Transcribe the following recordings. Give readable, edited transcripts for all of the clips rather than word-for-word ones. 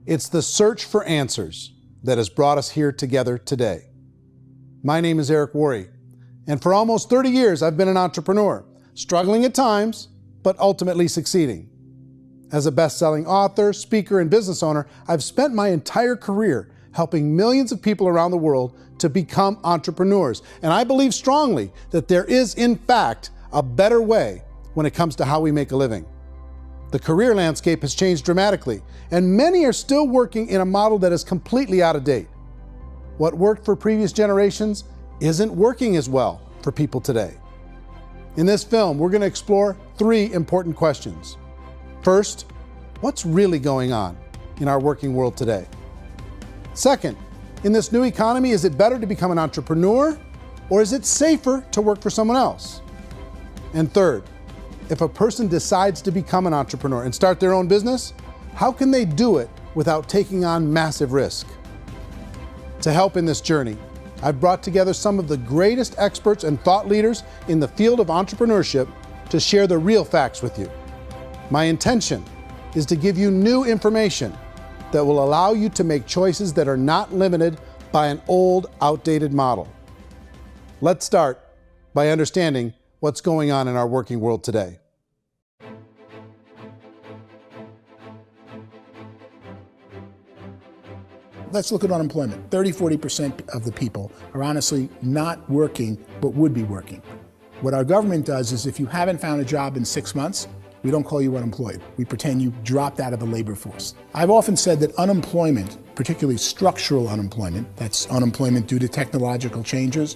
It's the search for answers that has brought us here together today. My name is Eric Worre, and for almost 30 years I've been an entrepreneur, struggling at times, but ultimately succeeding. As a best-selling author, speaker, and business owner, I've spent my entire career helping millions of people around the world to become entrepreneurs. And I believe strongly that there is, in fact, a better way when it comes to how we make a living. The career landscape has changed dramatically, and many are still working in a model that is completely out of date. What worked for previous generations isn't working as well for people today. In this film, we're going to explore 3 important questions. First, what's really going on in our working world today? Second, in this new economy, is it better to become an entrepreneur, or is it safer to work for someone else? And third, if a person decides to become an entrepreneur and start their own business, how can they do it without taking on massive risk? To help in this journey, I've brought together some of the greatest experts and thought leaders in the field of entrepreneurship to share the real facts with you. My intention is to give you new information that will allow you to make choices that are not limited by an old, outdated model. Let's start by understanding what's going on in our working world today. Let's look at unemployment. 30–40% of the people are honestly not working, but would be working. What our government does is if you haven't found a job in 6 months, we don't call you unemployed. We pretend you dropped out of the labor force. I've often said that unemployment, particularly structural unemployment, that's unemployment due to technological changes,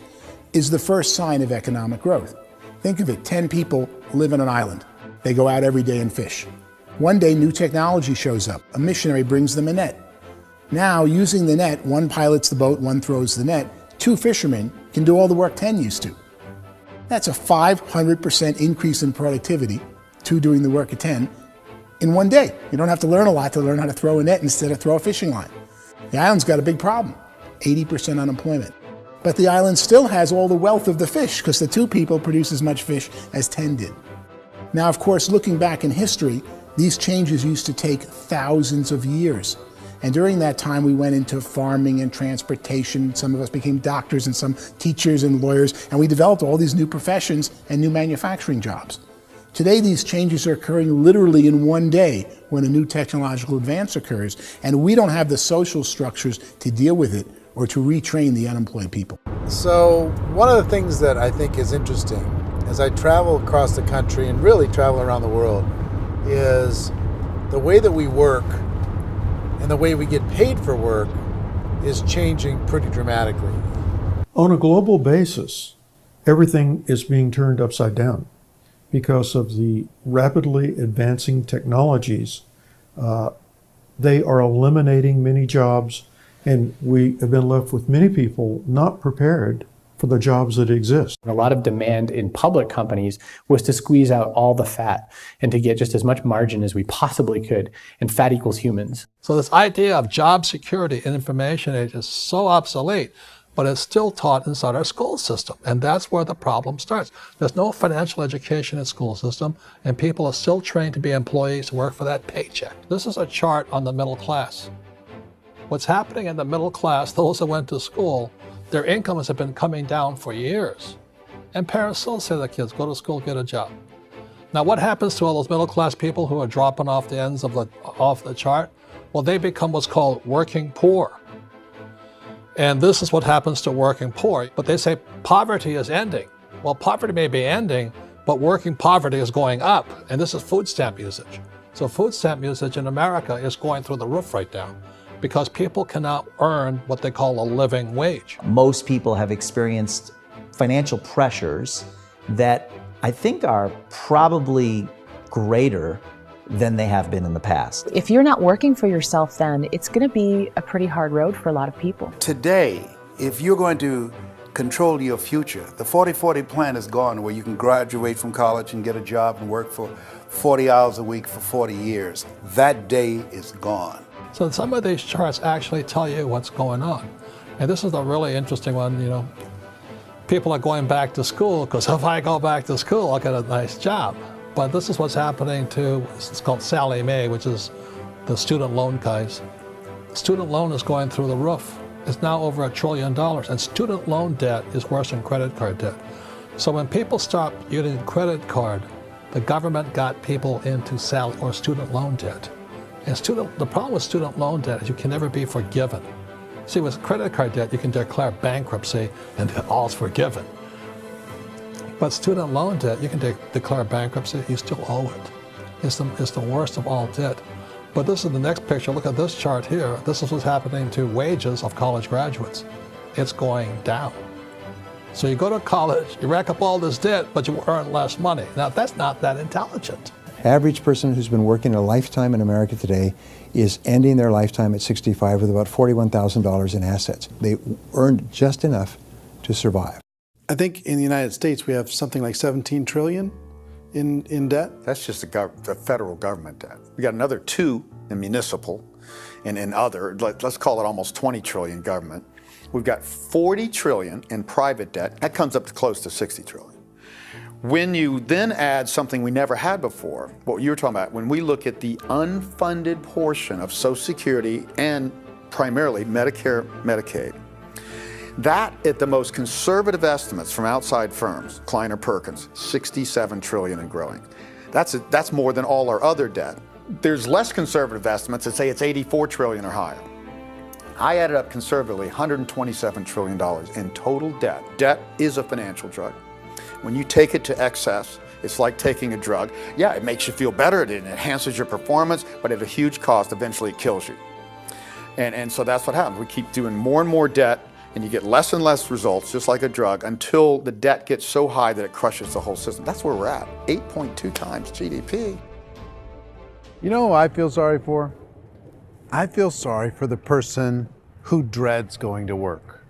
is the first sign of economic growth. Think of it, 10 people live on an island. They go out every day and fish. One day, new technology shows up. A missionary brings them a net. Now, using the net, one pilots the boat, one throws the net. 2 fishermen can do all the work 10 used to. That's a 500% increase in productivity, 2 doing the work of 10, in one day. You don't have to learn a lot to learn how to throw a net instead of throw a fishing line. The island's got a big problem, 80% unemployment. But the island still has all the wealth of the fish because the 2 people produce as much fish as 10 did. Now, of course, looking back in history, these changes used to take thousands of years. And during that time, we went into farming and transportation. Some of us became doctors and some teachers and lawyers, and we developed all these new professions and new manufacturing jobs. Today, these changes are occurring literally in one day when a new technological advance occurs, and we don't have the social structures to deal with it or to retrain the unemployed people. So one of the things that I think is interesting as I travel across the country and really travel around the world is the way that we work and the way we get paid for work is changing pretty dramatically. On a global basis, everything is being turned upside down because of the rapidly advancing technologies. They are eliminating many jobs, and we have been left with many people not prepared for the jobs that exist. A lot of demand in public companies was to squeeze out all the fat and to get just as much margin as we possibly could, and fat equals humans. So this idea of job security in information age is so obsolete, but it's still taught inside our school system, and that's where the problem starts. There's no financial education in the school system, and people are still trained to be employees to work for that paycheck. This is a chart on the middle class. What's happening in the middle class, those that went to school, their incomes have been coming down for years. And parents still say to their kids, go to school, get a job. Now what happens to all those middle class people who are dropping off the ends of the chart? Well, they become what's called working poor. And this is what happens to working poor. But they say poverty is ending. Well, poverty may be ending, but working poverty is going up. And this is food stamp usage. So food stamp usage in America is going through the roof right now, because people cannot earn what they call a living wage. Most people have experienced financial pressures that I think are probably greater than they have been in the past. If you're not working for yourself, then it's going to be a pretty hard road for a lot of people. Today, if you're going to control your future, the 40-40 plan is gone, where you can graduate from college and get a job and work for 40 hours a week for 40 years. That day is gone. So some of these charts actually tell you what's going on. And this is a really interesting one, you know. People are going back to school because if I go back to school, I'll get a nice job. But this is what's happening to, it's called Sallie Mae, which is the student loan guys. student loan is going through the roof. It's now over $1 trillion, and student loan debt is worse than credit card debt. So when people stopped using credit card, the government got people into student loan debt. And the problem with student loan debt is you can never be forgiven. See, with credit card debt, you can declare bankruptcy and all's forgiven. But student loan debt, you can declare bankruptcy, you still owe it. It's the worst of all debt. But this is the next picture. Look at this chart here. This is what's happening to wages of college graduates. It's going down. So you go to college, you rack up all this debt, but you earn less money. Now, that's not that intelligent. Average person who's been working a lifetime in America today is ending their lifetime at 65 with about $41,000 in assets. They earned just enough to survive. I think in the United States we have something like 17 trillion in debt. That's just the federal government debt. We got another 2 in municipal and in other, let's call it almost 20 trillion government. We've got 40 trillion in private debt. That comes up to close to 60 trillion. When you then add something we never had before, what you were talking about, when we look at the unfunded portion of Social Security and primarily Medicare, Medicaid, that at the most conservative estimates from outside firms, Kleiner Perkins, 67 trillion and growing. That's more than all our other debt. There's less conservative estimates that say it's 84 trillion or higher. I added up conservatively $127 trillion in total debt. Debt is a financial drug. When you take it to excess, it's like taking a drug. Yeah, it makes you feel better, it enhances your performance, but at a huge cost, eventually it kills you. And so that's what happens. We keep doing more and more debt, and you get less and less results, just like a drug, until the debt gets so high that it crushes the whole system. That's where we're at, 8.2 times GDP. You know who I feel sorry for? I feel sorry for the person who dreads going to work,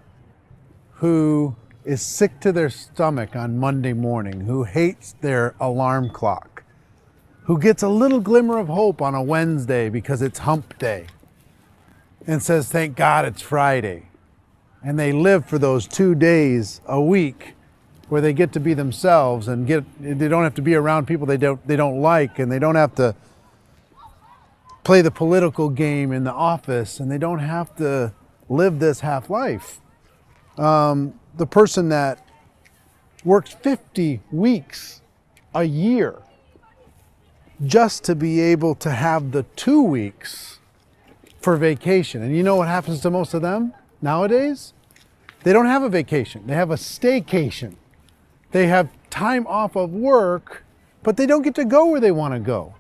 who is sick to their stomach on Monday morning, who hates their alarm clock, who gets a little glimmer of hope on a Wednesday because it's hump day and says, thank God it's Friday. And they live for those 2 days a week where they get to be themselves and they don't have to be around people they don't like, and they don't have to play the political game in the office, and they don't have to live this half life. The person that works 50 weeks a year just to be able to have the 2 weeks for vacation. And you know what happens to most of them nowadays? They don't have a vacation. They have a staycation. They have time off of work, but they don't get to go where they want to go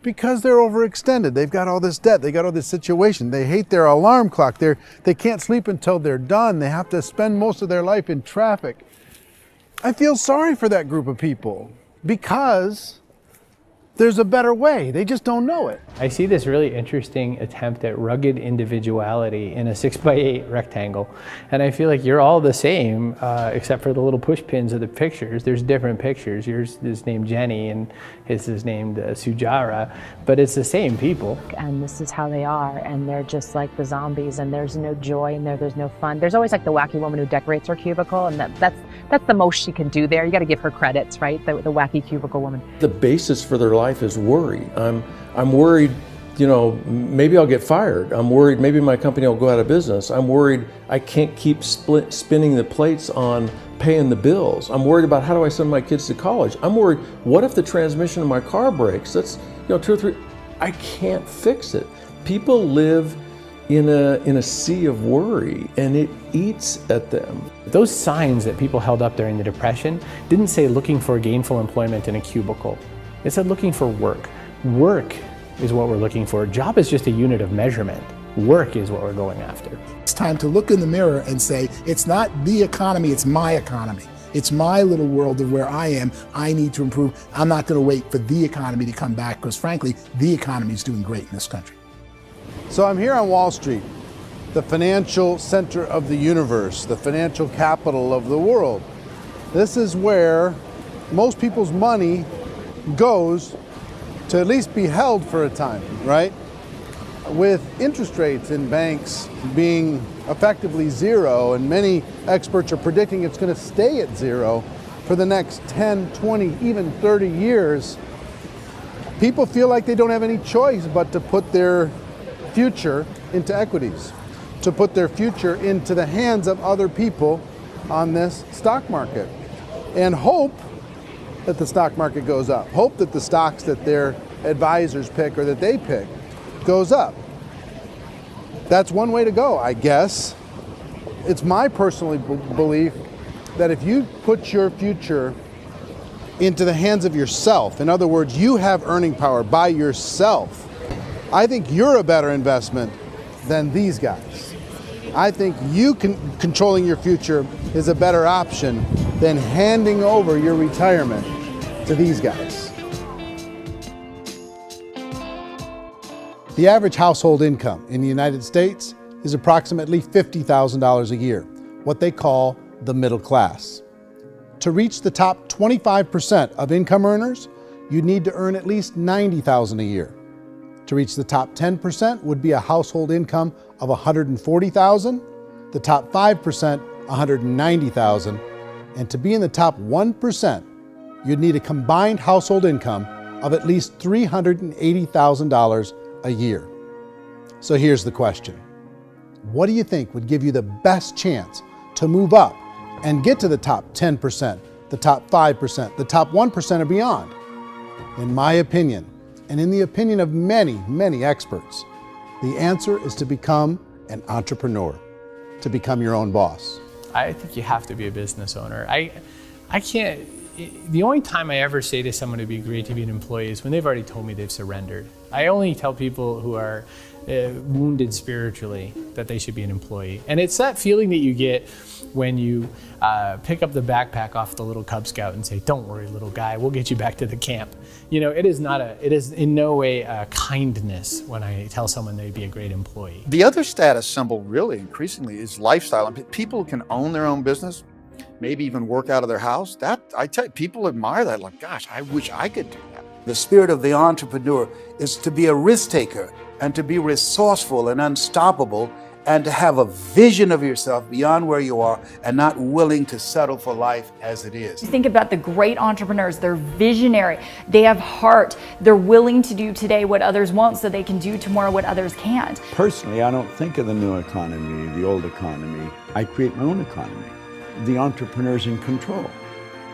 because they're overextended. They've got all this debt. They got all this situation. They hate their alarm clock. They can't sleep until they're done. They have to spend most of their life in traffic. I feel sorry for that group of people because there's a better way. They just don't know it. I see this really interesting attempt at rugged individuality in a 6x8 rectangle. And I feel like you're all the same, except for the little push pins of the pictures. There's different pictures. Yours is named Jenny and his is named Sujara, but it's the same people. And this is how they are, and they're just like the zombies, and there's no joy in there, there's no fun. There's always like the wacky woman who decorates her cubicle, and that's the most she can do there. You got to give her credits, right? The wacky cubicle woman. The basis for their life is worry. I'm worried, maybe I'll get fired. I'm worried maybe my company will go out of business. I'm worried I can't keep spinning the plates on paying the bills. I'm worried about how do I send my kids to college. I'm worried, what if the transmission of my car breaks? That's 2 or 3, I can't fix it. People live in a sea of worry, and it eats at them. Those signs that people held up during the Depression didn't say looking for gainful employment in a cubicle. It said looking for work. Work is what we're looking for. Job is just a unit of measurement. Work is what we're going after. It's time to look in the mirror and say, it's not the economy, it's my economy. It's my little world of where I am. I need to improve. I'm not going to wait for the economy to come back, because frankly, the economy is doing great in this country. So I'm here on Wall Street, the financial center of the universe, the financial capital of the world. This is where most people's money goes to at least be held for a time, right? With interest rates in banks being effectively zero, and many experts are predicting it's going to stay at zero for the next 10, 20, even 30 years, people feel like they don't have any choice but to put their future into equities, to put their future into the hands of other people on this stock market, and hope that the stock market goes up. Hope that the stocks that their advisors pick or that they pick goes up. That's one way to go, I guess. It's my personal belief that if you put your future into the hands of yourself, in other words, you have earning power by yourself, I think you're a better investment than these guys. I think you controlling your future is a better option than handing over your retirement to these guys. The average household income in the United States is approximately $50,000 a year, what they call the middle class. To reach the top 25% of income earners, you'd need to earn at least $90,000 a year. To reach the top 10% would be a household income of $140,000, the top 5%, $190,000, and to be in the top 1%, you'd need a combined household income of at least $380,000 a year. So here's the question. What do you think would give you the best chance to move up and get to the top 10%, the top 5%, the top 1% or beyond? In my opinion, and in the opinion of many, many experts, the answer is to become an entrepreneur, to become your own boss. I think you have to be a business owner. I can't, the only time I ever say to someone it'd be great to be an employee is when they've already told me they've surrendered. I only tell people who are wounded spiritually that they should be an employee. And it's that feeling that you get when you pick up the backpack off the little Cub Scout and say, "Don't worry, little guy, we'll get you back to the camp." You know, it is in no way a kindness when I tell someone they'd be a great employee. The other status symbol really increasingly is lifestyle. And people can own their own business, maybe even work out of their house. That, I tell you, people admire that. Like, gosh, I wish I could do that. The spirit of the entrepreneur is to be a risk taker and to be resourceful and unstoppable and to have a vision of yourself beyond where you are and not willing to settle for life as it is. Think about the great entrepreneurs. They're visionary. They have heart. They're willing to do today what others won't so they can do tomorrow what others can't. Personally, I don't think of the new economy, the old economy. I create my own economy. The entrepreneur's in control.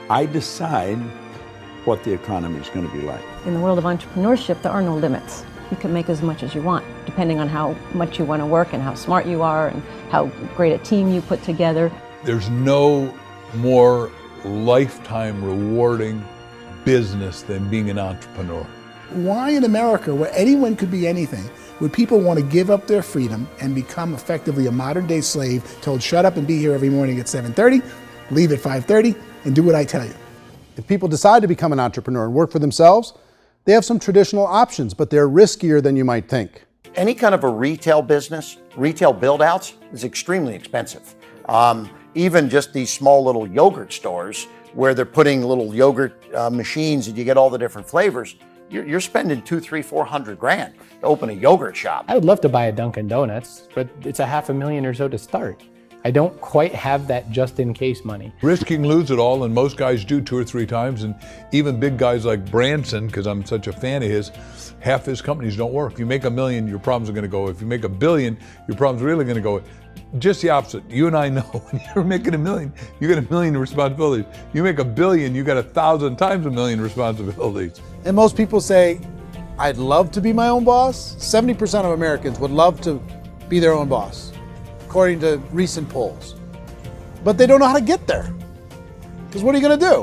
I decide what the economy is going to be like. In the world of entrepreneurship, there are no limits. You can make as much as you want, depending on how much you want to work and how smart you are and how great a team you put together. There's no more lifetime rewarding business than being an entrepreneur. Why in America, where anyone could be anything, would people want to give up their freedom and become effectively a modern day slave, told shut up and be here every morning at 7:30, leave at 5:30, and do what I tell you? If people decide to become an entrepreneur and work for themselves, they have some traditional options, but they're riskier than you might think. Any kind of a retail business, retail build-outs is extremely expensive. Even just these small little yogurt stores where they're putting little yogurt machines and you get all the different flavors, you're spending $200,000, $300,000, $400,000 to open a yogurt shop. I would love to buy a Dunkin' Donuts, but it's $500,000 or so to start. I don't quite have that just in case money. Risking lose it all, and most guys do 2 or 3 times, and even big guys like Branson, because I'm such a fan of his, half his companies don't work. If you make $1 million, your problems are going to go. If you make $1 billion, your problems are really going to go. Just the opposite. You and I know when you're making $1 million, you get $1 million responsibilities. You make $1 billion, you got 1,000 times $1 million responsibilities. And most people say, I'd love to be my own boss. 70% of Americans would love to be their own boss, according to recent polls. But they don't know how to get there. Because what are you going to do?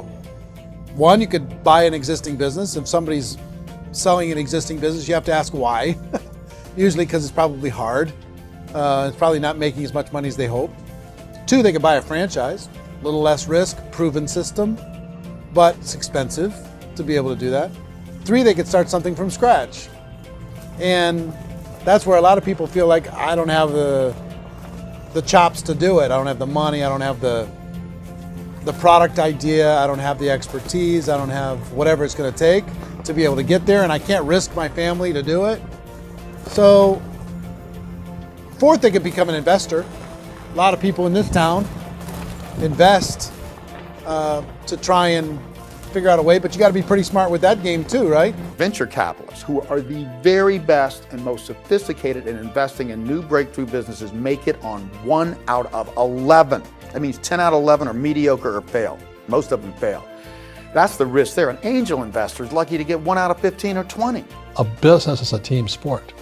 One, you could buy an existing business. If somebody's selling an existing business, you have to ask why. Usually because it's probably hard. It's probably not making as much money as they hope. 2, they could buy a franchise. A little less risk, proven system, but it's expensive to be able to do that. 3, they could start something from scratch. And that's where a lot of people feel like, I don't have the chops to do it. I don't have the money. I don't have the product idea. I don't have the expertise. I don't have whatever it's going to take to be able to get there, and I can't risk my family to do it. So 4th, they could become an investor. A lot of people in this town invest to try and figure out a way, but you got to be pretty smart with that game too, right? Venture capitalists, who are the very best and most sophisticated in investing in new breakthrough businesses, make it on 1 out of 11. That means 10 out of 11 are mediocre or fail. Most of them fail. That's the risk there. An angel investor is lucky to get 1 out of 15 or 20. A business is a team sport.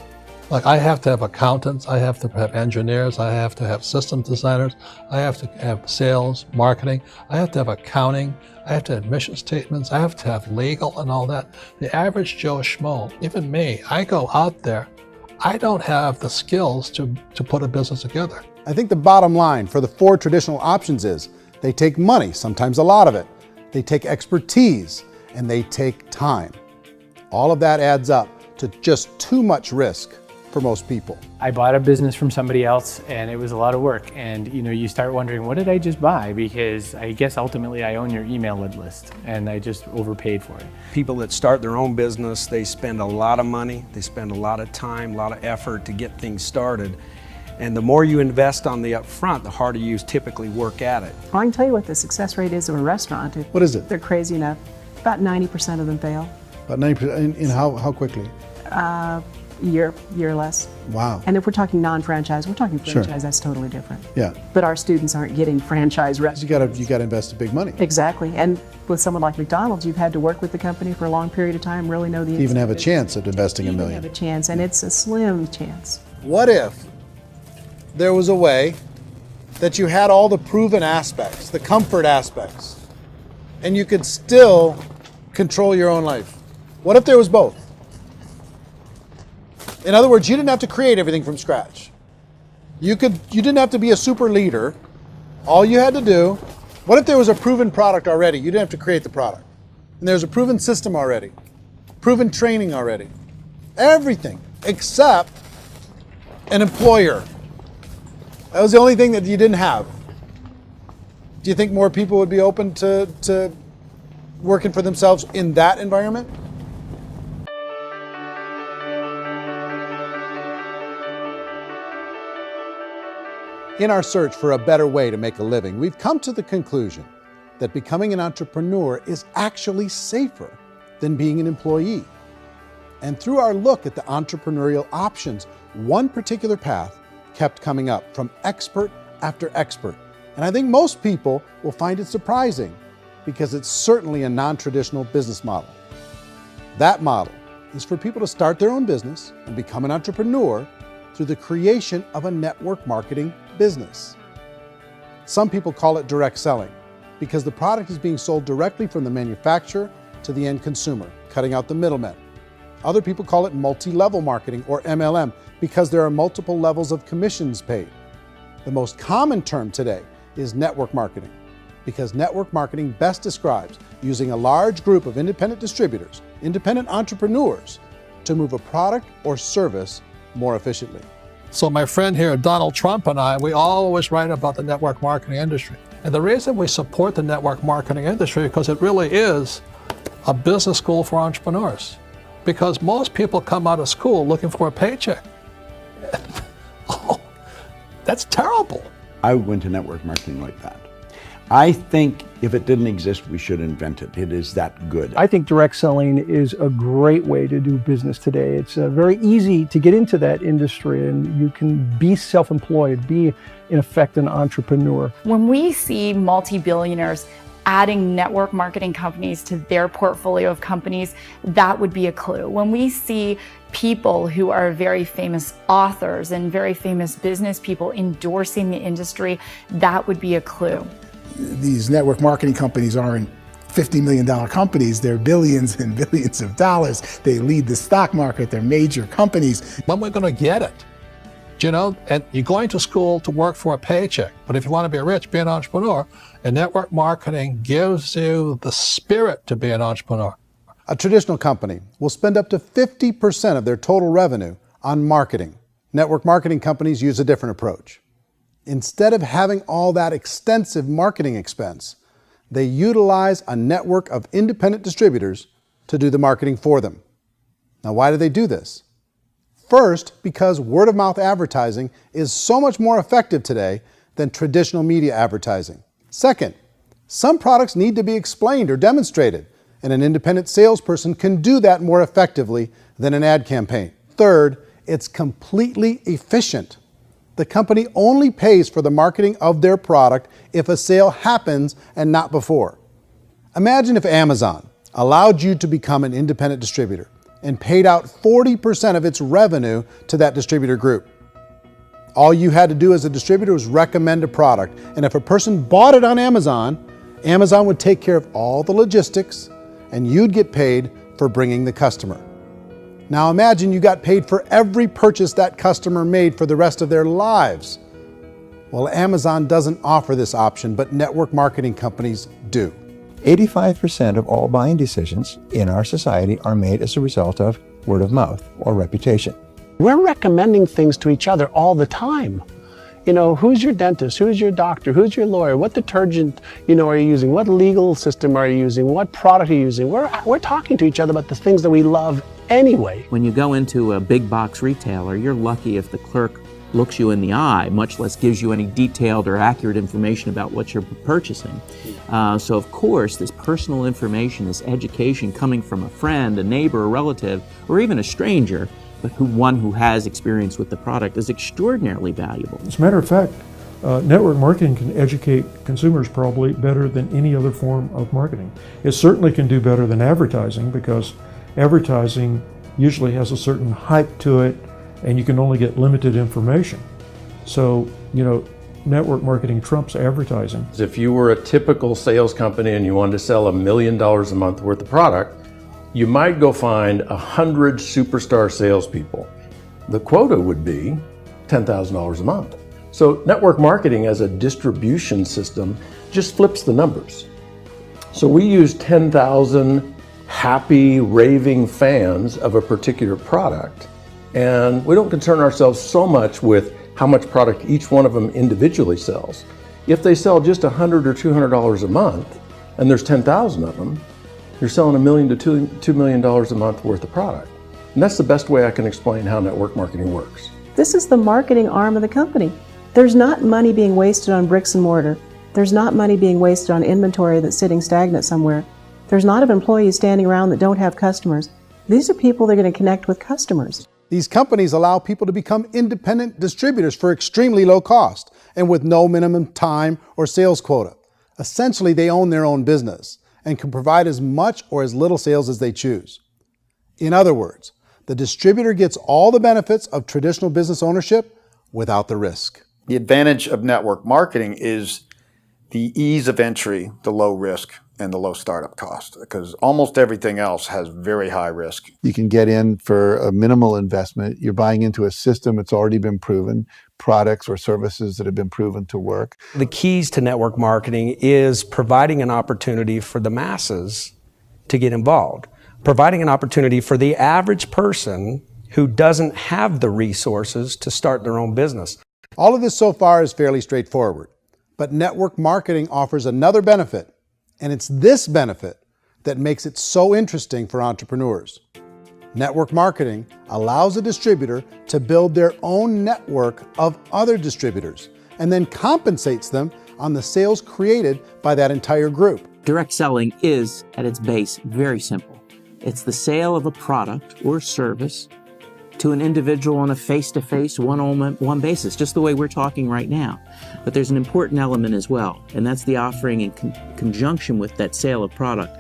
Like, I have to have accountants, I have to have engineers, I have to have system designers, I have to have sales, marketing, I have to have accounting, I have to have mission statements, I have to have legal and all that. The average Joe Schmo, even me, I go out there, I don't have the skills to put a business together. I think the bottom line for the 4 traditional options is they take money, sometimes a lot of it. They take expertise, and they take time. All of that adds up to just too much risk for most people. I bought a business from somebody else and it was a lot of work. And you start wondering, what did I just buy? Because I guess ultimately I own your email list and I just overpaid for it. People that start their own business, they spend a lot of money, they spend a lot of time, a lot of effort to get things started. And the more you invest on the upfront, the harder you typically work at it. I can tell you what the success rate is of a restaurant. What is it? They're crazy enough. About 90% of them fail. About 90%, in how quickly? Year less. Wow. And if we're talking non-franchise, we're talking franchise, Sure. That's totally different. Yeah. But our students aren't getting franchise restaurants. You gotta invest big money. Exactly. And with someone like McDonald's, you've had to work with the company for a long period of time, really know the To even have a business. chance at investing $1 million. Have a chance, and it's a slim chance. What if there was a way that you had all the proven aspects, the comfort aspects, and you could still control your own life? What if there was both? In other words, you didn't have to create everything from scratch. You didn't have to be a super leader. All you had to do, what if there was a proven product already? You didn't have to create the product. And there's a proven system already, proven training already. Everything except an employer. That was the only thing that you didn't have. Do you think more people would be open to working for themselves in that environment? In our search for a better way to make a living, we've come to the conclusion that becoming an entrepreneur is actually safer than being an employee. And through our look at the entrepreneurial options, one particular path kept coming up from expert after expert. And I think most people will find it surprising because it's certainly a non-traditional business model. That model is for people to start their own business and become an entrepreneur through the creation of a network marketing business. Some people call it direct selling because the product is being sold directly from the manufacturer to the end consumer, cutting out the middlemen. Other people call it multi-level marketing, or MLM, because there are multiple levels of commissions paid. The most common term today is network marketing, because network marketing best describes using a large group of independent distributors, independent entrepreneurs, to move a product or service more efficiently. So my friend here, Donald Trump, and I, we always write about the network marketing industry. And the reason we support the network marketing industry is because it really is a business school for entrepreneurs. Because most people come out of school looking for a paycheck. Oh, that's terrible. I would go into network marketing like that. I think if it didn't exist, we should invent it. It is that good. I think direct selling is a great way to do business today. It's very easy to get into that industry, and you can be self-employed, be in effect an entrepreneur. When we see multi-billionaires adding network marketing companies to their portfolio of companies, that would be a clue. When we see people who are very famous authors and very famous business people endorsing the industry, that would be a clue. These network marketing companies aren't $50 million companies, they're billions and billions of dollars. They lead the stock market, they're major companies. When we're going to get it? You know, and you're going to school to work for a paycheck, but if you want to be rich, be an entrepreneur, and network marketing gives you the spirit to be an entrepreneur. A traditional company will spend up to 50% of their total revenue on marketing. Network marketing companies use a different approach. Instead of having all that extensive marketing expense, they utilize a network of independent distributors to do the marketing for them. Now, why do they do this? First, because word-of-mouth advertising is so much more effective today than traditional media advertising. Second, some products need to be explained or demonstrated and an independent salesperson can do that more effectively than an ad campaign. Third, it's completely efficient. The company only pays for the marketing of their product if a sale happens and not before. Imagine if Amazon allowed you to become an independent distributor and paid out 40% of its revenue to that distributor group. All you had to do as a distributor was recommend a product, and if a person bought it on Amazon, Amazon would take care of all the logistics and you'd get paid for bringing the customer. Now imagine you got paid for every purchase that customer made for the rest of their lives. Well, Amazon doesn't offer this option, but network marketing companies do. 85% of all buying decisions in our society are made as a result of word of mouth or reputation. We're recommending things to each other all the time. You know, who's your dentist? Who's your doctor? Who's your lawyer? What detergent, are you using? What legal system are you using? What product are you using? We're talking to each other about the things that we love anyway. When you go into a big box retailer, you're lucky if the clerk looks you in the eye, much less gives you any detailed or accurate information about what you're purchasing. So of course, this personal information, this education coming from a friend, a neighbor, a relative, or even a stranger, but one who has experience with the product is extraordinarily valuable. As a matter of fact, network marketing can educate consumers probably better than any other form of marketing. It certainly can do better than advertising, because advertising usually has a certain hype to it and you can only get limited information. So, network marketing trumps advertising. If you were a typical sales company and you wanted to sell $1 million a month worth of product, you might go find 100 superstar salespeople. The quota would be $10,000 a month. So network marketing as a distribution system just flips the numbers. So we use 10,000 happy, raving fans of a particular product, and we don't concern ourselves so much with how much product each one of them individually sells. If they sell just $100 or $200 a month, and there's 10,000 of them, you're selling $1 million to $2 million a month worth of product. And that's the best way I can explain how network marketing works. This is the marketing arm of the company. There's not money being wasted on bricks and mortar. There's not money being wasted on inventory that's sitting stagnant somewhere. There's not of employees standing around that don't have customers. These are people that are going to connect with customers. These companies allow people to become independent distributors for extremely low cost and with no minimum time or sales quota. Essentially, they own their own business and can provide as much or as little sales as they choose. In other words, the distributor gets all the benefits of traditional business ownership without the risk. The advantage of network marketing is the ease of entry, the low risk, and the low startup cost, because almost everything else has very high risk. You can get in for a minimal investment. You're buying into a system that's already been proven, products or services that have been proven to work. The keys to network marketing is providing an opportunity for the masses to get involved, providing an opportunity for the average person who doesn't have the resources to start their own business. All of this so far is fairly straightforward, but network marketing offers another benefit, and it's this benefit that makes it so interesting for entrepreneurs. Network marketing allows a distributor to build their own network of other distributors and then compensates them on the sales created by that entire group. Direct selling is, at its base, very simple. It's the sale of a product or service to an individual on a face-to-face, one-on-one basis, just the way we're talking right now. But there's an important element as well, and that's the offering in conjunction with that sale of product,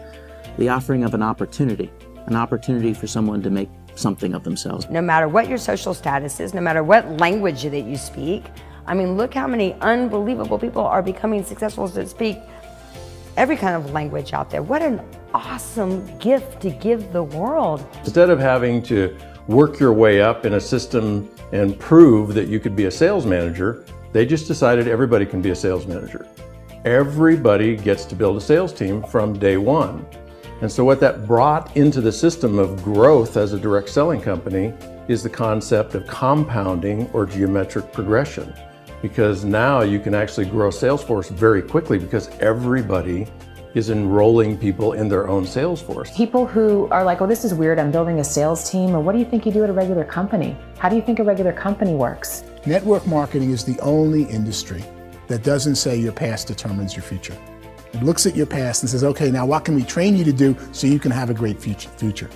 the offering of an opportunity for someone to make something of themselves. No matter what your social status is, no matter what language that you speak, I mean, look how many unbelievable people are becoming successful that speak every kind of language out there. What an awesome gift to give the world. Instead of having to work your way up in a system and prove that you could be a sales manager, they just decided everybody can be a sales manager. Everybody gets to build a sales team from day one. And so what that brought into the system of growth as a direct selling company is the concept of compounding or geometric progression. Because now you can actually grow sales force very quickly because everybody is enrolling people in their own sales force. People who are like, oh, this is weird, I'm building a sales team, or what do you think you do at a regular company? How do you think a regular company works? Network marketing is the only industry that doesn't say your past determines your future. It looks at your past and says, okay, now what can we train you to do so you can have a great future?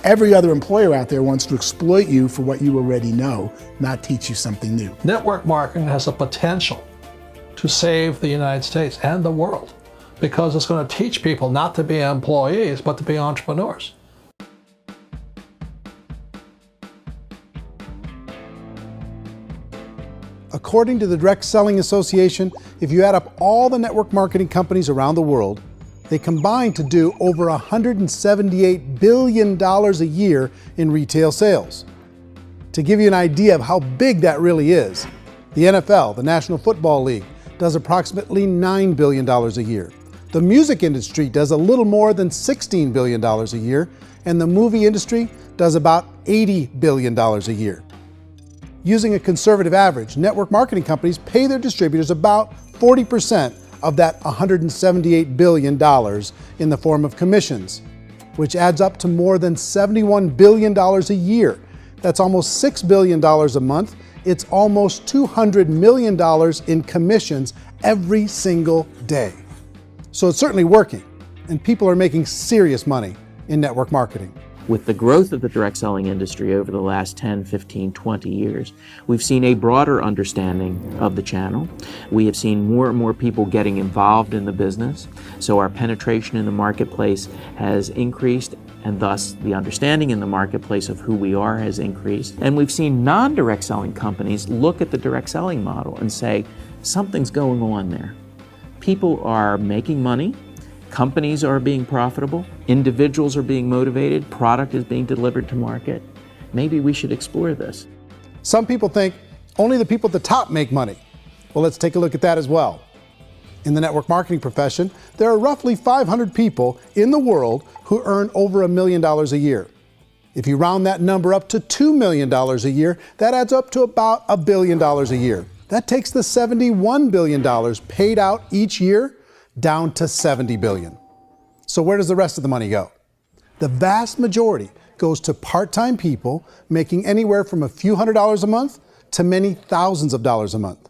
Every other employer out there wants to exploit you for what you already know, not teach you something new. Network marketing has the potential to save the United States and the world because it's going to teach people not to be employees, but to be entrepreneurs. According to the Direct Selling Association, if you add up all the network marketing companies around the world, they combine to do over $178 billion a year in retail sales. To give you an idea of how big that really is, the NFL, the National Football League, does approximately $9 billion a year. The music industry does a little more than $16 billion a year, and the movie industry does about $80 billion a year. Using a conservative average, network marketing companies pay their distributors about 40% of that $178 billion in the form of commissions, which adds up to more than $71 billion a year. That's almost $6 billion a month. It's almost $200 million in commissions every single day. So it's certainly working, and people are making serious money in network marketing. With the growth of the direct selling industry over the last 10, 15, 20 years, we've seen a broader understanding of the channel. We have seen more and more people getting involved in the business, so our penetration in the marketplace has increased, and thus the understanding in the marketplace of who we are has increased. And we've seen non-direct selling companies look at the direct selling model and say, something's going on there. People are making money, companies are being profitable, individuals are being motivated, product is being delivered to market. Maybe we should explore this. Some people think only the people at the top make money. Well, let's take a look at that as well. In the network marketing profession, there are roughly 500 people in the world who earn over $1 million a year. If you round that number up to $2 million a year, that adds up to about $1 billion a year. That takes the $71 billion paid out each year down to $70 billion. So where does the rest of the money go? The vast majority goes to part-time people making anywhere from a few $100s a month to many thousands of dollars a month.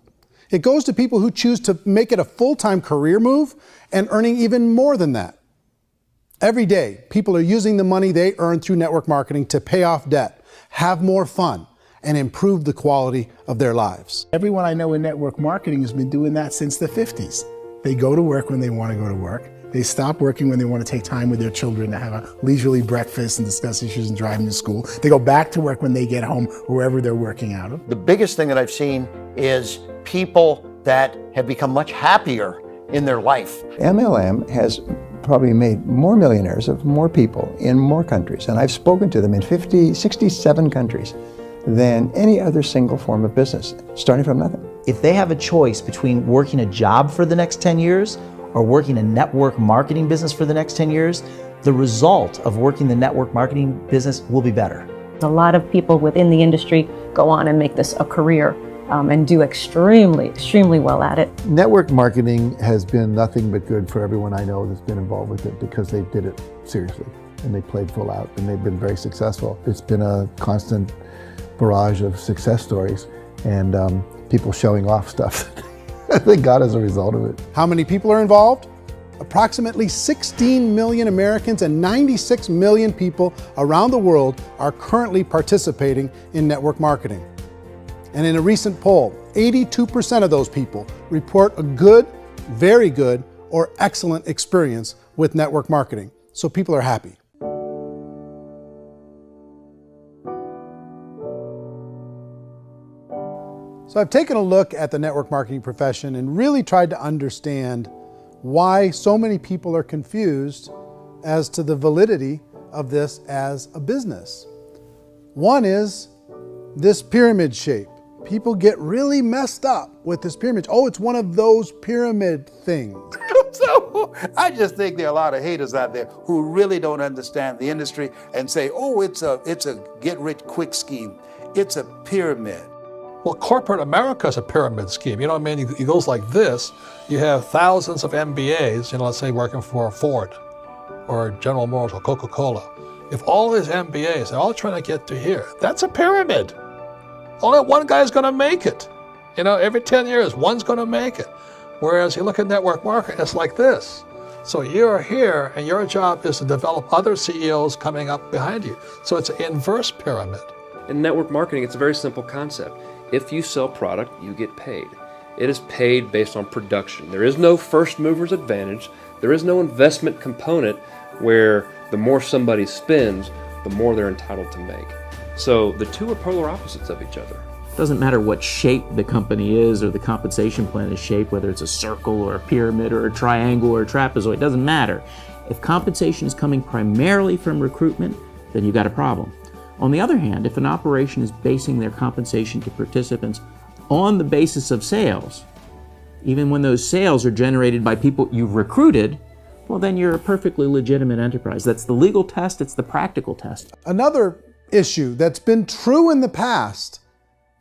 It goes to people who choose to make it a full-time career move and earning even more than that. Every day, people are using the money they earn through network marketing to pay off debt, have more fun, and improve the quality of their lives. Everyone I know in network marketing has been doing that since the 50s. They go to work when they want to go to work. They stop working when they want to take time with their children to have a leisurely breakfast and discuss issues and driving to school. They go back to work when they get home, wherever they're working out of. The biggest thing that I've seen is people that have become much happier in their life. MLM has probably made more millionaires of more people in more countries, and I've spoken to them in 67 countries, than any other single form of business, starting from nothing. If they have a choice between working a job for the next 10 years or working a network marketing business for the next 10 years, the result of working the network marketing business will be better. A lot of people within the industry go on and make this a career and do extremely well at it. Network marketing has been nothing but good for everyone I know that's been involved with it because they did it seriously and they played full out and they've been very successful. It's been a constant barrage of success stories and people showing off stuff that they got as a result of it. How many people are involved? Approximately 16 million Americans and 96 million people around the world are currently participating in network marketing. And in a recent poll, 82% of those people report a good, very good, or excellent experience with network marketing. So people are happy. So I've taken a look at the network marketing profession and really tried to understand why so many people are confused as to the validity of this as a business. One is this pyramid shape. People get really messed up with this pyramid. Oh, it's one of those pyramid things. So I just think there are a lot of haters out there who really don't understand the industry and say, oh, it's a get-rich-quick scheme. It's a pyramid. Well, corporate America is a pyramid scheme. You know what I mean? It goes like this. You have thousands of MBAs, let's say working for Ford or General Motors or Coca-Cola. If all these MBAs, they're all trying to get to here, that's a pyramid. Only one guy's going to make it. Every 10 years, one's going to make it. Whereas you look at network marketing, it's like this. So you're here, and your job is to develop other CEOs coming up behind you. So it's an inverse pyramid. In network marketing, it's a very simple concept. If you sell product, you get paid. It is paid based on production. There is no first mover's advantage. There is no investment component where the more somebody spends, the more they're entitled to make. So the two are polar opposites of each other. It doesn't matter what shape the company is or the compensation plan is shaped, whether it's a circle or a pyramid or a triangle or a trapezoid, it doesn't matter. If compensation is coming primarily from recruitment, then you've got a problem. On the other hand, if an operation is basing their compensation to participants on the basis of sales, even when those sales are generated by people you've recruited, well, then you're a perfectly legitimate enterprise. That's the legal test, it's the practical test. Another issue that's been true in the past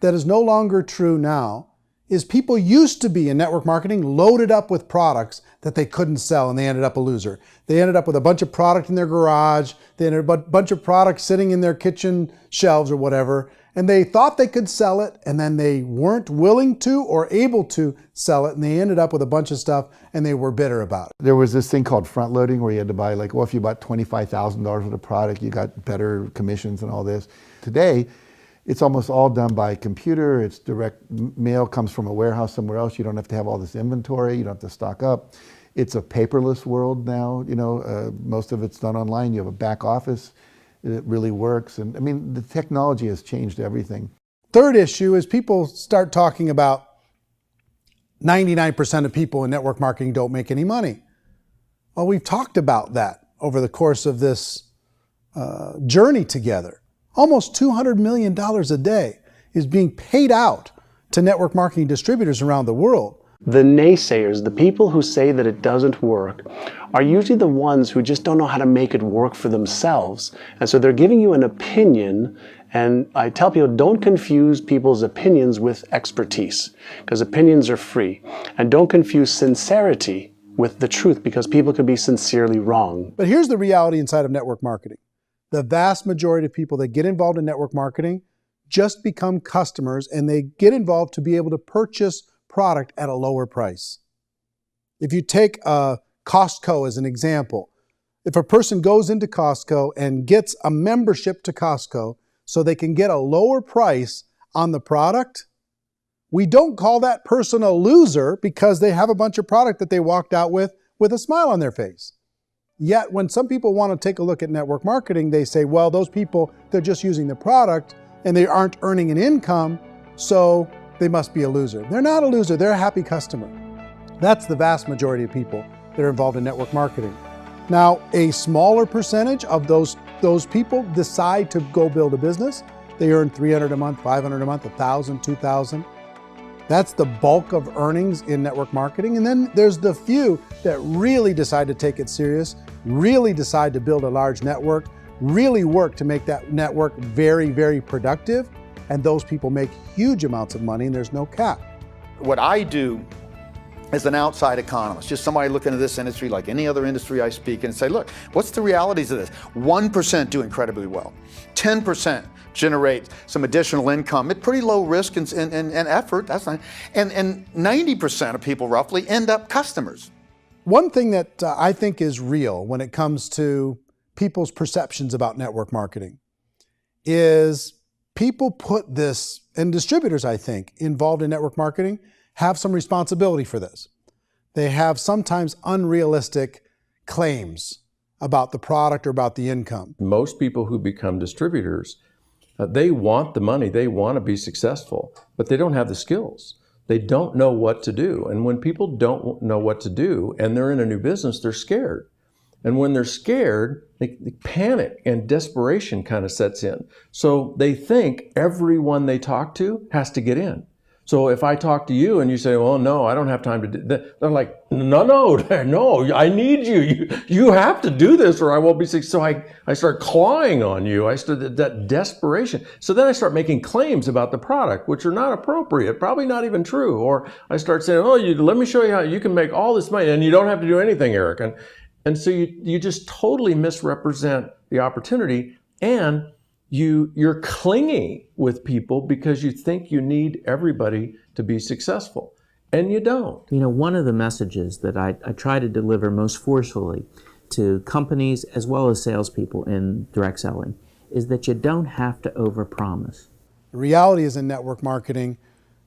that is no longer true now is people used to be in network marketing loaded up with products that they couldn't sell, and they ended up a loser. They ended up with a bunch of product in their garage, they ended up with a bunch of products sitting in their kitchen shelves or whatever, and they thought they could sell it, and then they weren't willing to or able to sell it, and they ended up with a bunch of stuff, and they were bitter about it. There was this thing called front loading where you had to buy, like, well, if you bought $25,000 worth of product, you got better commissions and all this. Today, it's almost all done by computer. It's direct mail, comes from a warehouse somewhere else. You don't have to have all this inventory. You don't have to stock up. It's a paperless world now. You know, most of it's done online. You have a back office. It really works. And I mean, the technology has changed everything. Third issue is people start talking about 99% of people in network marketing don't make any money. Well, we've talked about that over the course of this journey together. Almost $200 million a day is being paid out to network marketing distributors around the world. The naysayers, the people who say that it doesn't work, are usually the ones who just don't know how to make it work for themselves. And so they're giving you an opinion, and I tell people, don't confuse people's opinions with expertise, because opinions are free. And don't confuse sincerity with the truth, because people could be sincerely wrong. But here's the reality inside of network marketing. The vast majority of people that get involved in network marketing just become customers, and they get involved to be able to purchase product at a lower price. If you take Costco as an example, if a person goes into Costco and gets a membership to Costco so they can get a lower price on the product, we don't call that person a loser because they have a bunch of product that they walked out with a smile on their face. Yet when some people want to take a look at network marketing, they say, well, those people, they're just using the product and they aren't earning an income, so they must be a loser. They're not a loser, they're a happy customer. That's the vast majority of people that are involved in network marketing. Now, a smaller percentage of those people decide to go build a business. They earn $300 a month, $500 a month, $1,000, $2,000. That's the bulk of earnings in network marketing. And then there's the few that really decide to take it serious, really decide to build a large network, really work to make that network very, very productive. And those people make huge amounts of money, and there's no cap. What I do as an outside economist, just somebody looking at this industry like any other industry I speak and say, look, what's the realities of this? 1% do incredibly well. 10% generate some additional income at pretty low risk and effort. That's not, and 90% of people roughly end up customers. One thing that I think is real when it comes to people's perceptions about network marketing is people put this, and distributors, I think, involved in network marketing have some responsibility for this. They have sometimes unrealistic claims about the product or about the income. Most people who become distributors, they want the money, they want to be successful, but they don't have the skills. They don't know what to do. And when people don't know what to do and they're in a new business, they're scared. And when they're scared, they panic and desperation kind of sets in. So they think everyone they talk to has to get in. So if I talk to you and you say, well, no, I don't have time to do that, they're like, no, I need you. You have to do this or I won't be successful. So I start clawing on you. I start that desperation. So then I start making claims about the product, which are not appropriate, probably not even true. Or I start saying, oh, let me show you how you can make all this money and you don't have to do anything, Eric. And so you just totally misrepresent the opportunity, and you're clingy with people because you think you need everybody to be successful. and you don't. You know, one of the messages that I try to deliver most forcefully to companies as well as salespeople in direct selling is that you don't have to overpromise. The reality is in network marketing,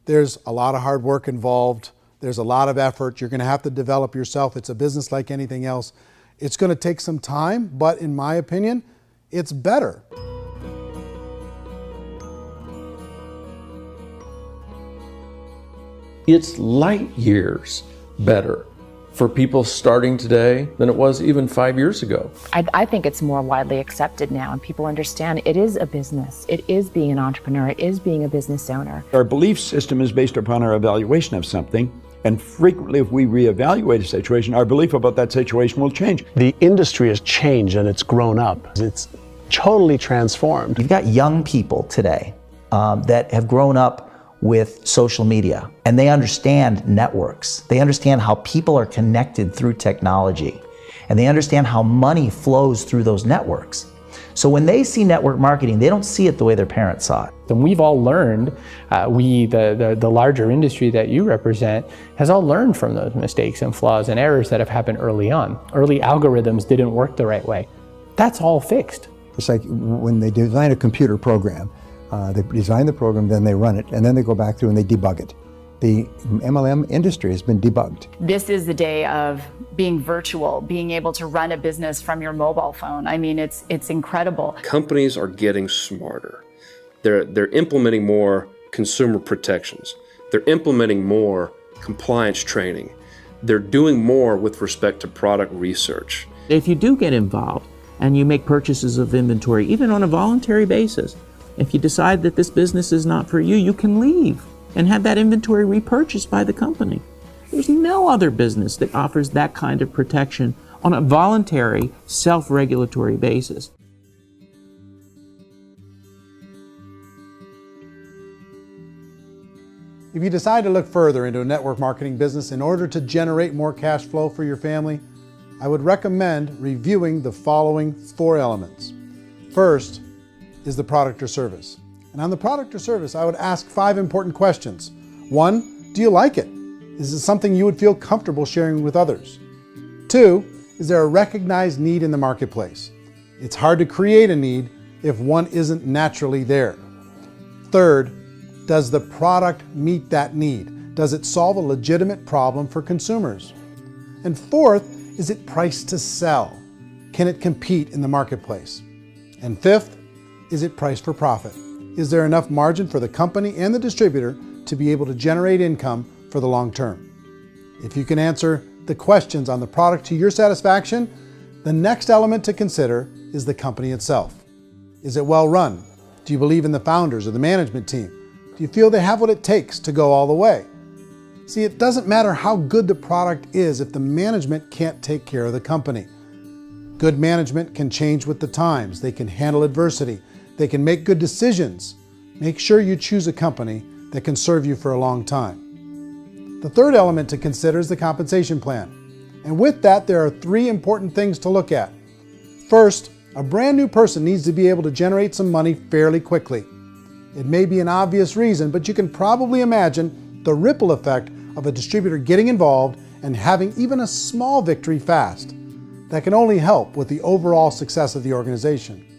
there's a lot of hard work involved. There's a lot of effort. You're going to have to develop yourself. It's a business like anything else. It's going to take some time, but in my opinion, it's better. It's light years better for people starting today than it was even 5 years ago. I think it's more widely accepted now, and people understand it is a business. It is being an entrepreneur. It is being a business owner. Our belief system is based upon our evaluation of something, and frequently if we reevaluate a situation, our belief about that situation will change. The industry has changed and it's grown up. It's totally transformed. You've got young people today that have grown up with social media, and they understand networks. They understand how people are connected through technology, and they understand how money flows through those networks. So when they see network marketing, they don't see it the way their parents saw it. And we've all learned, the larger industry that you represent, has all learned from those mistakes and flaws and errors that have happened early on. Early algorithms didn't work the right way. That's all fixed. It's like when they design a computer program, they design the program, then they run it, and then they go back through and they debug it. The MLM industry has been debugged. This is the day of being virtual, being able to run a business from your mobile phone. I mean, it's incredible. Companies are getting smarter. They're implementing more consumer protections. They're implementing more compliance training. They're doing more with respect to product research. If you do get involved and you make purchases of inventory, even on a voluntary basis, if you decide that this business is not for you, you can leave and have that inventory repurchased by the company. There's no other business that offers that kind of protection on a voluntary, self-regulatory basis. If you decide to look further into a network marketing business in order to generate more cash flow for your family, I would recommend reviewing the following 4 elements. First is the product or service. And on the product or service, I would ask 5 important questions. 1, do you like it? Is it something you would feel comfortable sharing with others? 2, is there a recognized need in the marketplace? It's hard to create a need if one isn't naturally there. 3rd, does the product meet that need? Does it solve a legitimate problem for consumers? And 4th, is it priced to sell? Can it compete in the marketplace? And 5th, is it priced for profit? Is there enough margin for the company and the distributor to be able to generate income for the long term? If you can answer the questions on the product to your satisfaction, the next element to consider is the company itself. Is it well run? Do you believe in the founders or the management team? Do you feel they have what it takes to go all the way? See, it doesn't matter how good the product is if the management can't take care of the company. Good management can change with the times. They can handle adversity. They can make good decisions. Make sure you choose a company that can serve you for a long time. The 3rd element to consider is the compensation plan. And with that, there are 3 important things to look at. First, a brand new person needs to be able to generate some money fairly quickly. It may be an obvious reason, but you can probably imagine the ripple effect of a distributor getting involved and having even a small victory fast. That can only help with the overall success of the organization.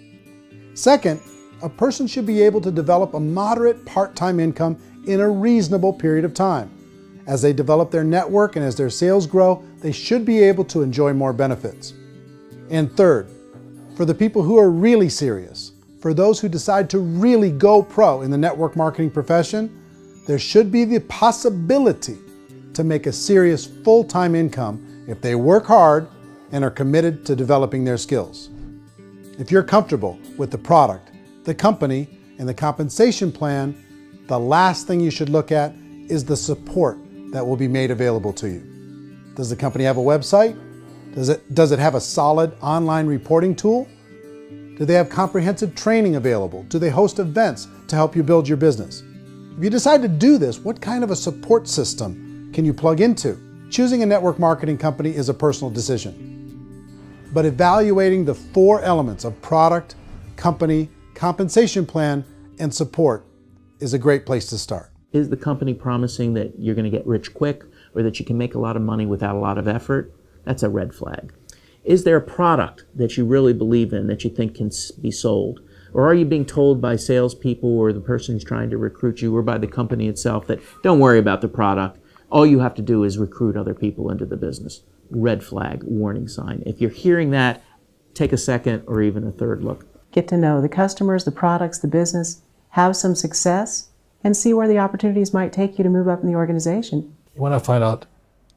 Second, a person should be able to develop a moderate part-time income in a reasonable period of time. As they develop their network and as their sales grow, they should be able to enjoy more benefits. And third, for the people who are really serious, for those who decide to really go pro in the network marketing profession, there should be the possibility to make a serious full-time income if they work hard and are committed to developing their skills. If you're comfortable with the product, the company, and the compensation plan, the last thing you should look at is the support that will be made available to you. Does the company have a website? Does it have a solid online reporting tool? Do they have comprehensive training available? Do they host events to help you build your business? If you decide to do this, what kind of a support system can you plug into? Choosing a network marketing company is a personal decision. But evaluating the 4 elements of product, company, compensation plan, and support is a great place to start. Is the company promising that you're going to get rich quick or that you can make a lot of money without a lot of effort? That's a red flag. Is there a product that you really believe in that you think can be sold? Or are you being told by salespeople or the person who's trying to recruit you or by the company itself that don't worry about the product, all you have to do is recruit other people into the business? Red flag, warning sign. If you're hearing that, take a second or even a third look. Get to know the customers, the products, the business, have some success, and see where the opportunities might take you to move up in the organization. You want to find out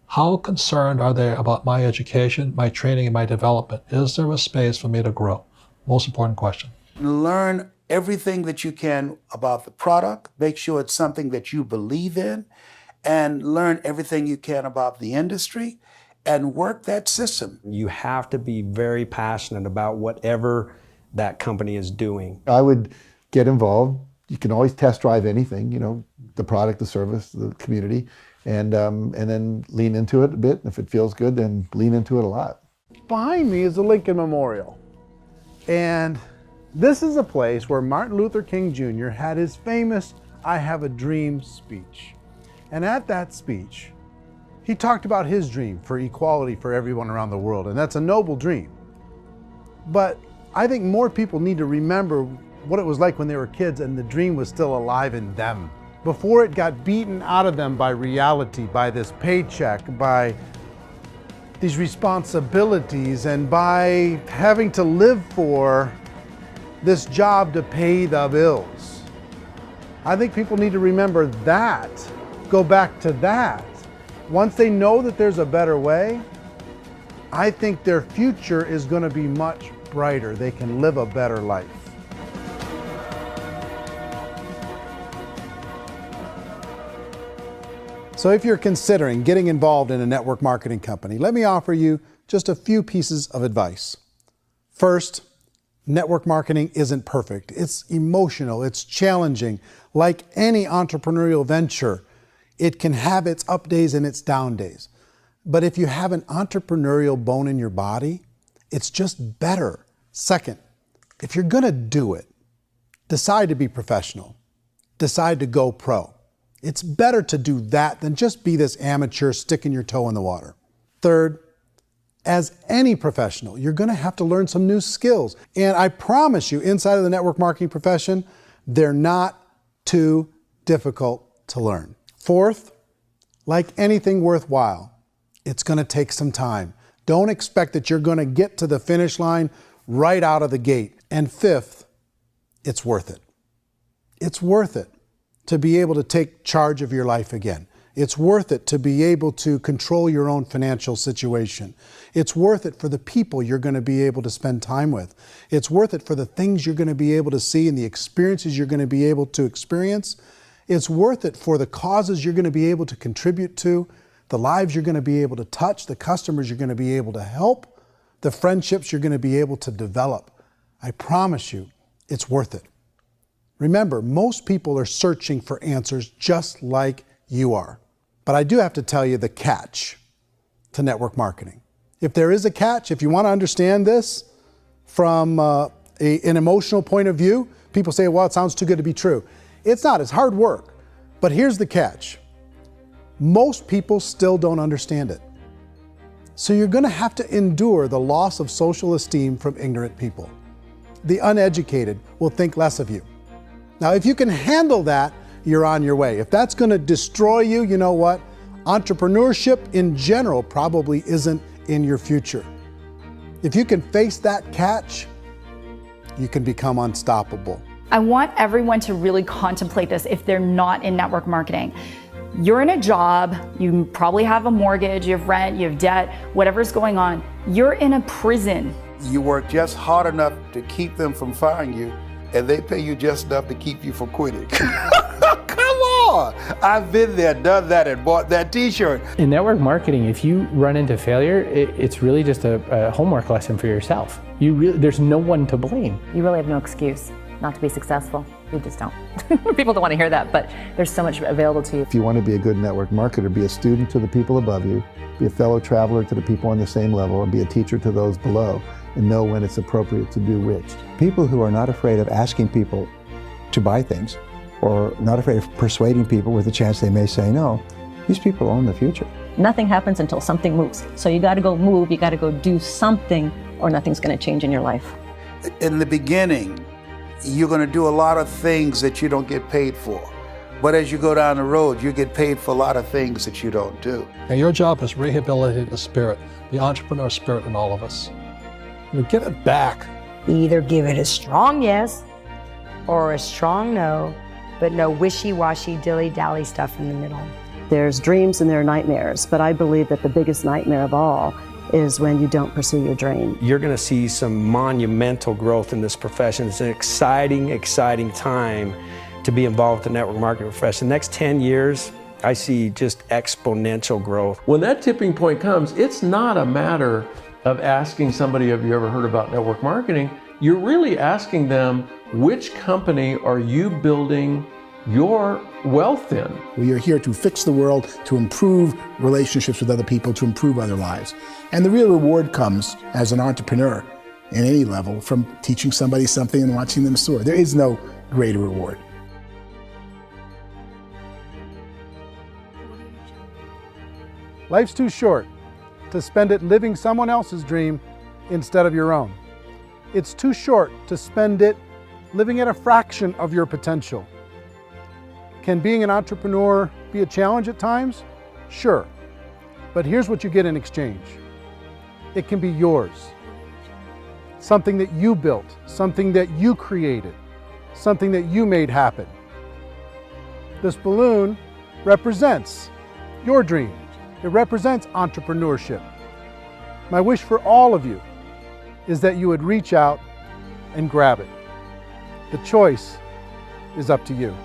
how concerned are they about my education, my training, and my development? Is there a space for me to grow? Most important question. Learn everything that you can about the product. Make sure it's something that you believe in, and learn everything you can about the industry and work that system. You have to be very passionate about whatever that company is doing. I would get involved. You can always test drive anything, you know, the product, the service, the community, and then lean into it a bit. If it feels good, then lean into it a lot. Behind me is the Lincoln Memorial. And this is a place where Martin Luther King Jr. had his famous "I Have a Dream" speech. And at that speech, he talked about his dream for equality for everyone around the world, and that's a noble dream. But I think more people need to remember what it was like when they were kids and the dream was still alive in them. Before it got beaten out of them by reality, by this paycheck, by these responsibilities, and by having to live for this job to pay the bills. I think people need to remember that, go back to that. Once they know that there's a better way, I think their future is going to be much brighter. They can live a better life. So if you're considering getting involved in a network marketing company, let me offer you just a few pieces of advice. First, network marketing isn't perfect. It's emotional, it's challenging. Like any entrepreneurial venture, it can have its up days and its down days. But if you have an entrepreneurial bone in your body, it's just better. Second, if you're gonna do it, decide to be professional. Decide to go pro. It's better to do that than just be this amateur sticking your toe in the water. Third, as any professional, you're gonna have to learn some new skills. And I promise you, inside of the network marketing profession, they're not too difficult to learn. Fourth, like anything worthwhile, it's gonna take some time. Don't expect that you're gonna get to the finish line right out of the gate. And fifth, it's worth it. It's worth it to be able to take charge of your life again. It's worth it to be able to control your own financial situation. It's worth it for the people you're going to be able to spend time with. It's worth it for the things you're going to be able to see and the experiences you're going to be able to experience. It's worth it for the causes you're going to be able to contribute to, the lives you're going to be able to touch, the customers you're going to be able to help, the friendships you're going to be able to develop. I promise you, it's worth it. Remember, most people are searching for answers just like you are. But I do have to tell you the catch to network marketing. If there is a catch, if you want to understand this from an emotional point of view, people say, well, it sounds too good to be true. It's not, it's hard work. But here's the catch. Most people still don't understand it. So you're going to have to endure the loss of social esteem from ignorant people. The uneducated will think less of you. Now, if you can handle that, you're on your way. If that's going to destroy you, you know what? Entrepreneurship in general probably isn't in your future. If you can face that catch, you can become unstoppable. I want everyone to really contemplate this if they're not in network marketing. You're in a job, you probably have a mortgage, you have rent, you have debt, whatever's going on. You're in a prison. You work just hard enough to keep them from firing you, and they pay you just enough to keep you from quitting. Come on! I've been there, done that, and bought that t-shirt. In network marketing, if you run into failure, it's really just a homework lesson for yourself. There's no one to blame. You really have no excuse not to be successful. You just don't. People don't want to hear that, but there's so much available to you. If you want to be a good network marketer, be a student to the people above you, be a fellow traveler to the people on the same level, and be a teacher to those below, and know when it's appropriate to do which. People who are not afraid of asking people to buy things or not afraid of persuading people with a chance they may say no, these people own the future. Nothing happens until something moves. So you got to go move, you got to go do something, or nothing's going to change in your life. In the beginning, you're going to do a lot of things that you don't get paid for. But as you go down the road, you get paid for a lot of things that you don't do. And your job is rehabilitate the spirit, the entrepreneur spirit in all of us. You get it back. Either give it a strong yes or a strong no, but no wishy-washy, dilly-dally stuff in the middle. There's dreams and there are nightmares, but I believe that the biggest nightmare of all is when you don't pursue your dream. You're going to see some monumental growth in this profession. It's an exciting, exciting time to be involved with the network marketing profession. The next 10 years, I see just exponential growth. When that tipping point comes, it's not a matter of asking somebody, have you ever heard about network marketing? You're really asking them, which company are you building your wealth in? We are here to fix the world, to improve relationships with other people, to improve other lives. And the real reward comes as an entrepreneur in any level from teaching somebody something and watching them soar. There is no greater reward. Life's too short to spend it living someone else's dream instead of your own. It's too short to spend it living at a fraction of your potential. Can being an entrepreneur be a challenge at times? Sure. But here's what you get in exchange. It can be yours. Something that you built, something that you created, something that you made happen. This balloon represents your dream. It represents entrepreneurship. My wish for all of you is that you would reach out and grab it. The choice is up to you.